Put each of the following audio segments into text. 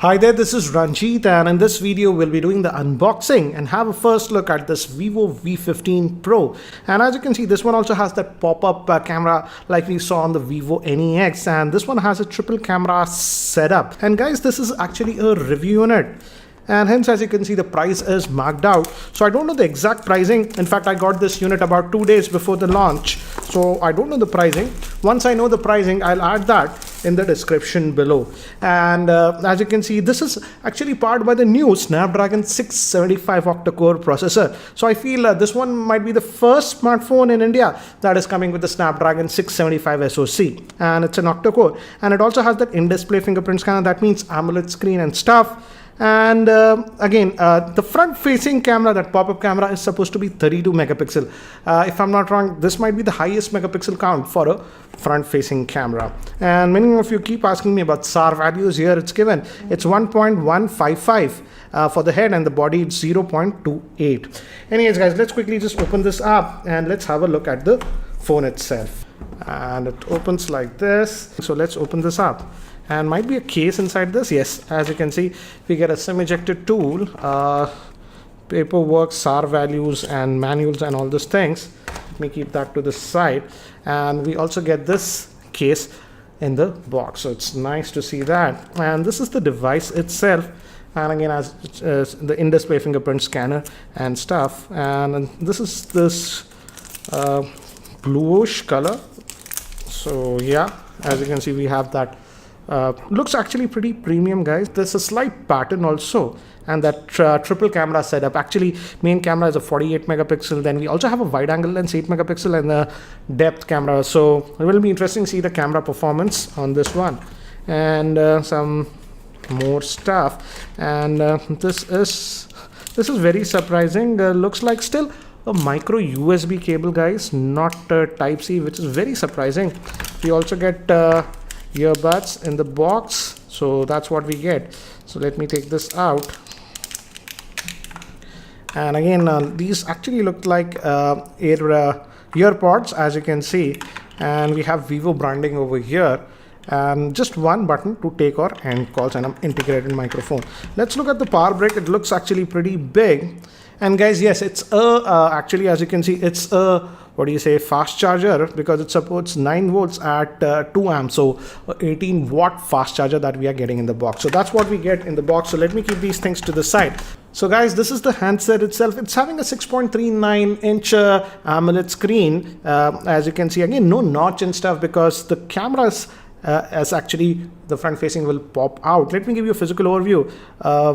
Hi there, this is Ranjit, and in this video we'll be doing the unboxing and have a first look at this Vivo V15 Pro. And as you can see, this one also has that pop-up camera like we saw on the Vivo NEX, and this one has a triple camera setup. And guys, this is actually a review unit. And hence, as you can see, the price is marked out. So I don't know the exact pricing. In fact, I got this unit about 2 days before the launch. So I don't know the pricing. Once I know the pricing, I'll add that in the description below. And as you can see, this is actually powered by the new Snapdragon 675 octa-core processor. So I feel this one might be the first smartphone in India that is coming with the Snapdragon 675 SoC. And it's an octa-core. And it also has that in-display fingerprint scanner. That means AMOLED screen and stuff. And again, the front-facing camera, that pop-up camera, is supposed to be 32 megapixel. If I'm not wrong, this might be the highest megapixel count for a front-facing camera. And many of you keep asking me about SAR values. Here it's given. It's 1.155 for the head, and the body it's 0.28. Anyways, guys, let's quickly just open this up and let's have a look at the phone itself. And it opens like this. So let's open this up. And might be a case inside this. Yes, as you can see, we get a SIM ejector tool, paperwork, SAR values and manuals and all those things. Let me keep that to the side. And we also get this case in the box, so it's nice to see that. And this is the device itself, and again, as the in-display fingerprint scanner and stuff. And this is this bluish color. So yeah, as you can see, we have that. Looks actually pretty premium, guys. There's a slight pattern also, and that triple camera setup. Actually, main camera is a 48 megapixel. Then we also have a wide angle lens, 8 megapixel, and a depth camera. So it will be interesting to see the camera performance on this one. And some more stuff. And this is very surprising. Looks like still a micro USB cable, guys, not Type C, which is very surprising. We also get earbuds in the box, so that's what we get. So let me take this out. And again, these actually look like earpods, as you can see. And we have Vivo branding over here, and just one button to take or end calls, and an integrated microphone. Let's look at the power brick. It looks actually pretty big. And guys, yes, it's actually, as you can see, it's a fast charger, because it supports 9 volts at 2 amps. So 18 watt fast charger that we are getting in the box. So that's what we get in the box. So let me keep these things to the side. So guys, this is the handset itself. It's having a 6.39 inch AMOLED screen. As you can see, again, no notch and stuff, because the cameras as actually the front facing will pop out. Let me give you a physical overview.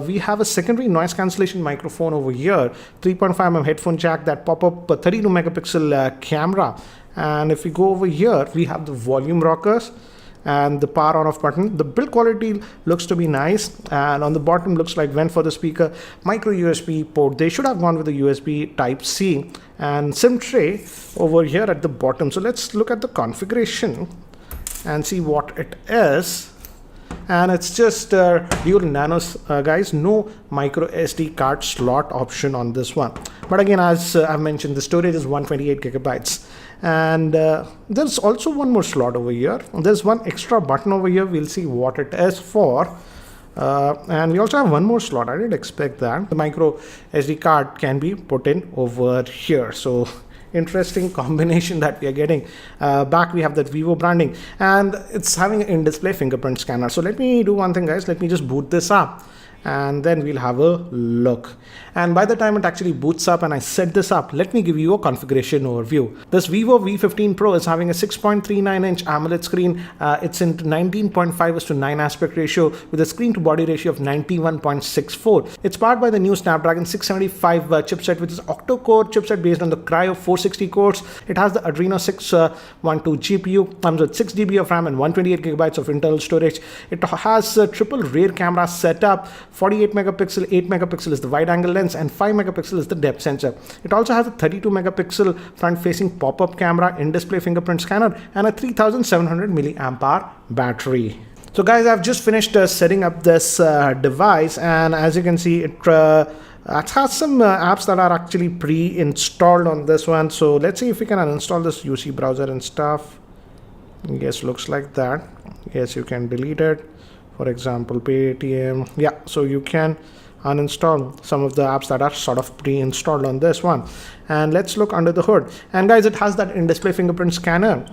We have a secondary noise cancellation microphone over here, 3.5mm headphone jack, that pop-up 32 megapixel camera. And if we go over here, we have the volume rockers and the power on off button. The build quality looks to be nice, and on the bottom looks like vent for the speaker, micro USB port. They should have gone with the USB Type C, and SIM tray over here at the bottom. So let's look at the configuration and see what it is. And it's just dual nanos, guys. No micro SD card slot option on this one. But again, as I've mentioned, the storage is 128 gigabytes. And there's also one more slot over here. There's one extra button over here. We'll see what it is for. And we also have one more slot. I didn't expect that. The micro SD card can be put in over here. So interesting combination that we are getting. Back we have that Vivo branding, and it's having an in-display fingerprint scanner. So let me do one thing, guys. Let me just boot this up, and then we'll have a look. And by the time it actually boots up and I set this up, let me give you a configuration overview. This Vivo V15 Pro is having a 6.39 inch AMOLED screen. It's in 19.5:9 aspect ratio with a screen to body ratio of 91.64. It's powered by the new Snapdragon 675 chipset, which is octa-core chipset based on the Cryo 460 cores. It has the Adreno 612 GPU, comes with 6 GB of RAM and 128 gigabytes of internal storage. It has a triple rear camera setup. 48 megapixel, 8 megapixel is the wide angle lens, and 5 megapixel is the depth sensor. It also has a 32 megapixel front facing pop-up camera, in-display fingerprint scanner, and a 3700 milliamp hour battery. So guys, I've just finished setting up this device, and as you can see, it has some apps that are actually pre-installed on this one. So let's see if we can uninstall this UC browser and stuff. Yes, looks like that. Yes, you can delete it. For example, Paytm. Yeah, so you can uninstall some of the apps that are sort of pre-installed on this one. And let's look under the hood. And guys, it has that in-display fingerprint scanner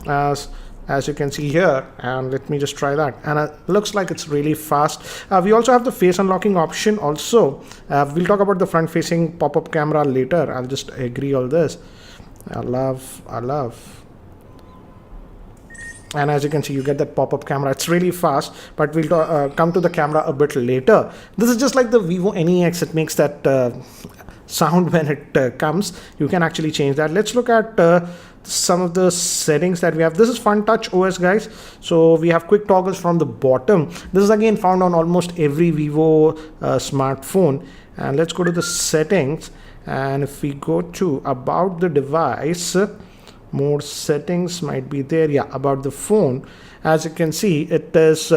as you can see here, and let me just try that, and it looks like it's really fast. We also have the face unlocking option also. We'll talk about the front facing pop-up camera later. I'll just agree all this. I love. And as you can see, you get that pop-up camera. It's really fast, but we'll come to the camera a bit later. This is just like the Vivo NEX. It makes that sound when it comes. You can actually change that. Let's look at some of the settings that we have. This is Fun Touch OS, guys. So we have quick toggles from the bottom. This is again found on almost every Vivo smartphone. And let's go to the settings. And if we go to about the device, more settings might be there. Yeah, about the phone. As you can see, it is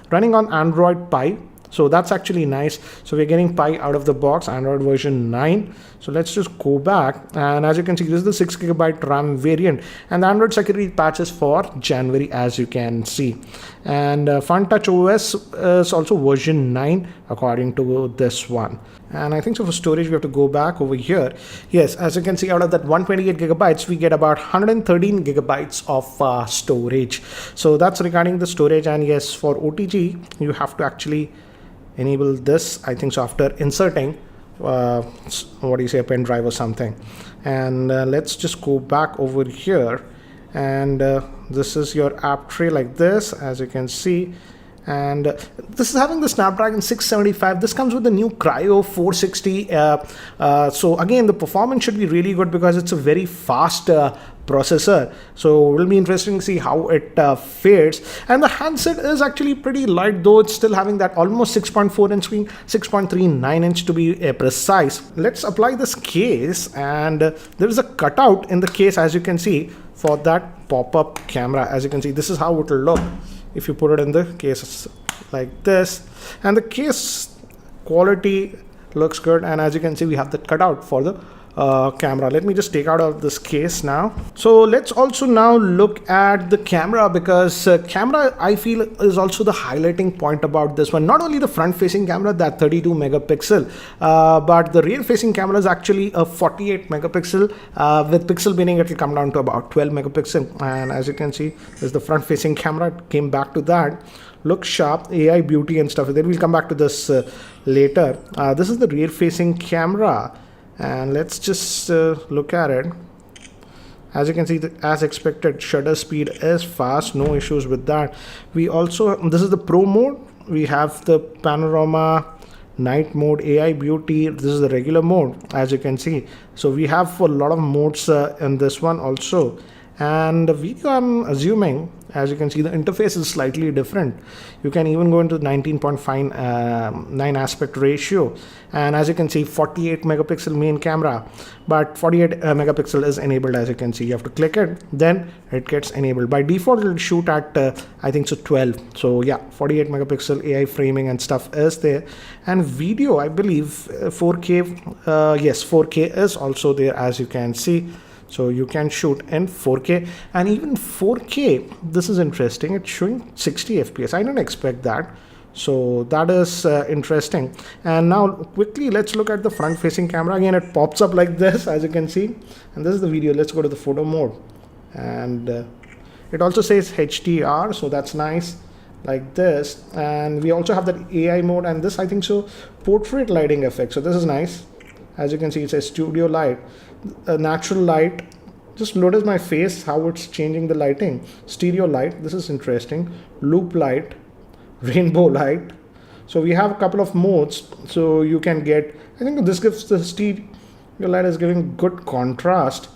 running on Android Pie. So that's actually nice. So we're getting Pie out of the box, Android version 9. So let's just go back. And as you can see, this is the 6GB RAM variant. And the Android security patch is for January, as you can see. And Fun Touch OS is also version 9, according to this one. And I think so for storage, we have to go back over here. Yes, as you can see, out of that 128GB, we get about 113GB of storage. So that's regarding the storage. And yes, for OTG, you have to actually enable this, I think so, after inserting what do you say, a pen drive or something. And let's just go back over here. And this is your app tray like this, as you can see. And this is having the Snapdragon 675. This comes with the new Cryo 460. So again, the performance should be really good because it's a very fast processor. So it will be interesting to see how it fares. And the handset is actually pretty light, though it's still having that almost 6.4 inch screen, 6.39 inch to be precise. Let's apply this case, and there is a cutout in the case, as you can see, for that pop-up camera. As you can see, this is how it will look if you put it in the case like this. And the case quality looks good, and as you can see, we have the cutout for the camera. Let me just take out of this case now. So let's also now look at the camera, because camera, I feel, is also the highlighting point about this one. Not only the front facing camera, that 32 megapixel, but the rear facing camera is actually a 48 megapixel, with pixel binning it will come down to about 12 megapixel. And as you can see, there's the front facing camera. It came back to that. Looks sharp, AI beauty and stuff. Then we'll come back to this later. This is the rear facing camera. And let's just look at it. As you can see, as expected, shutter speed is fast, no issues with that. We also, this is the Pro mode. We have the panorama, night mode, AI beauty. This is the regular mode, as you can see. So we have a lot of modes in this one also. And the video, I'm assuming, as you can see, the interface is slightly different. You can even go into 19.9 aspect ratio. And as you can see, 48 megapixel main camera, but 48 megapixel is enabled. As you can see, you have to click it, then it gets enabled. By default, it'll shoot at, I think so, 12. So yeah, 48 megapixel AI framing and stuff is there. And video, I believe 4K, yes, 4K is also there, as you can see. So you can shoot in 4K, and even 4K, this is interesting, it's showing 60 FPS. I didn't expect that. So that is interesting. And now quickly, let's look at the front facing camera. Again, it pops up like this, as you can see. And this is the video. Let's go to the photo mode. And it also says HDR, so that's nice, like this. And we also have that AI mode, and this, I think so, portrait lighting effect. So this is nice. As you can see, it says studio light. Natural light, just notice my face, how it's changing the lighting. Stereo light, this is interesting. Loop light, rainbow light. So we have a couple of modes, so you can get, I think this gives the stereo light is giving good contrast.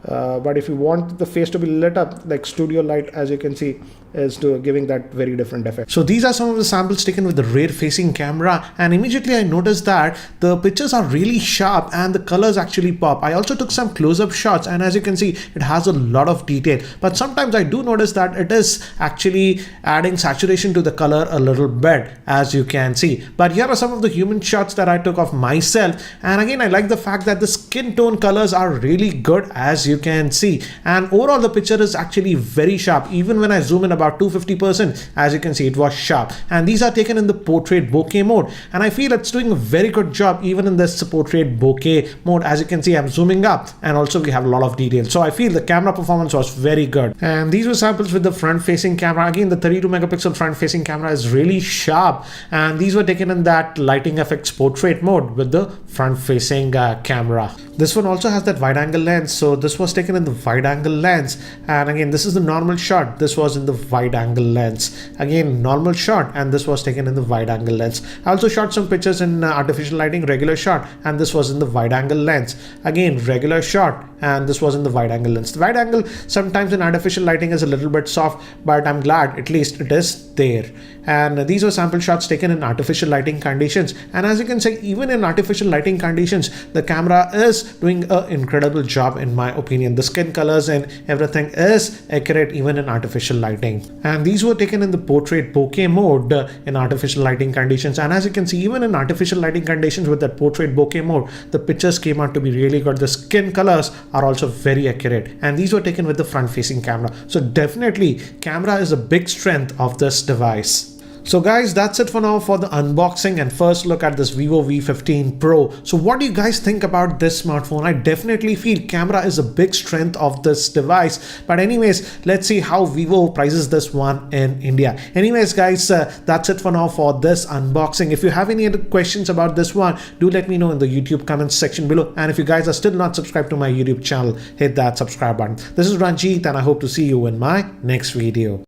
But if you want the face to be lit up, like studio light, as you can see, is giving that very different effect. So these are some of the samples taken with the rear facing camera, and immediately I noticed that the pictures are really sharp and the colors actually pop. I also took some close-up shots, and as you can see, it has a lot of detail, but sometimes I do notice that it is actually adding saturation to the color a little bit, as you can see. But here are some of the human shots that I took of myself, and again, I like the fact that the skin tone colors are really good, as you can see, and overall the picture is actually very sharp. Even when I zoom in about about 250%. As you can see, it was sharp. And these are taken in the portrait bokeh mode. And I feel it's doing a very good job even in this portrait bokeh mode. As you can see, I'm zooming up and also we have a lot of detail. So I feel the camera performance was very good. And these were samples with the front facing camera. Again, the 32 megapixel front facing camera is really sharp. And these were taken in that lighting effects portrait mode with the front facing camera. This one also has that wide angle lens. So this was taken in the wide angle lens. And again, this is the normal shot. This was in the wide angle lens. Again, normal shot, and this was taken in the wide angle lens. I also shot some pictures in artificial lighting, regular shot, and this was in the wide angle lens. Again, regular shot, and this was in the wide angle lens. The wide angle sometimes in artificial lighting is a little bit soft, but I'm glad at least it is there. And these were sample shots taken in artificial lighting conditions. And as you can see, even in artificial lighting conditions, the camera is doing an incredible job in my opinion. The skin colors and everything is accurate even in artificial lighting. And these were taken in the portrait bokeh mode in artificial lighting conditions. And as you can see, even in artificial lighting conditions with that portrait bokeh mode, the pictures came out to be really good. The skin colors are also very accurate. And these were taken with the front facing camera. So definitely camera is a big strength of this device. So guys, that's it for now for the unboxing and first look at this Vivo V15 Pro. So what do you guys think about this smartphone? I definitely feel camera is a big strength of this device. But anyways, let's see how Vivo prices this one in India. Anyways guys, that's it for now for this unboxing. If you have any other questions about this one, do let me know in the YouTube comments section below. And if you guys are still not subscribed to my YouTube channel, hit that subscribe button. This is Ranjit and I hope to see you in my next video.